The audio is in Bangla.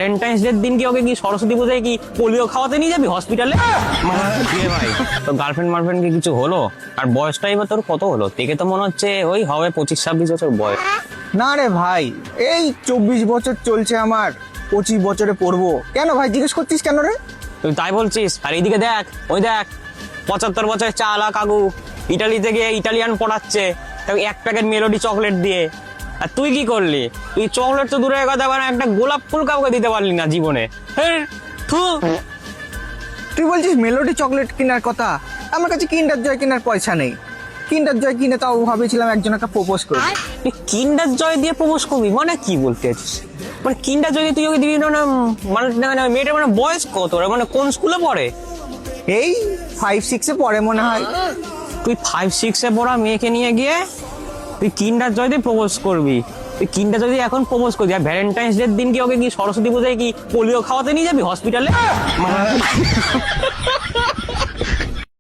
ভ্যালেন্টাইন্স ডের দিন কি ওকে কি সরস্বতী পূজায় কি পোলিও খাওয়াতে নিয়ে যাবি হসপিটালে? ভাই তো গার্লফ্রেন্ড কি কিছু হলো? আর বয়সটাই বা তোর কত হলো? দেখে তো মনে হচ্ছে ওই হবে 25-26 বছর বয়স। না রে ভাই, এই 24 বছর চলছে আমার, 25 বছরে পড়বো। কেন ভাই জিজ্ঞেস করছিস কেন রে? তুই তাই বলছিস? আর এইদিকে দেখ, ওই দেখ 75 বছরের চালা কাকু ইটালিতে গিয়ে ইটালিয়ান পড়াচ্ছে, তাকে 1 প্যাকেট মেলোডি চকলেট দিয়ে। আর তুই কি করলি? তুই চকলেট তো দূরের কথা, মানে একটা গোলাপ ফুল কাউকে দিতে পারলি না জীবনে। থু। তুই বলছিস মেলোডি চকলেট কেনার কথা? আমার কাছে কিন্ডার জয় কেনার পয়সা নেই। কিন্ডার জয় কিনে তাও ভাবেছিলাম একজনকে প্রপোজ করব। তুই কিন্ডার জয় দিয়ে প্রপোজ করবি? মানে কি বলতে চাচ্ছিস? মানে কিন্ডার জয় দিয়ে তুই ওকে দিবি না? মানে মেয়েটার মানে বয়স কত? মানে কোন স্কুলে পড়ে? এই 5-6 পড়ে মনে হয়। তুই 5-6 পড়া মেয়েকে নিয়ে গিয়ে তুই কিন্ডার জয় দিয়ে প্রপোজ করবি? তুই কিন্ডার জয় দিয়ে এখন প্রপোজ করবি? আর ভ্যালেন্টাইন্স ডের দিন কি ওকে কি সরস্বতী পূজায় কি পোলিও খাওয়াতে নিয়ে যাবি হসপিটালে?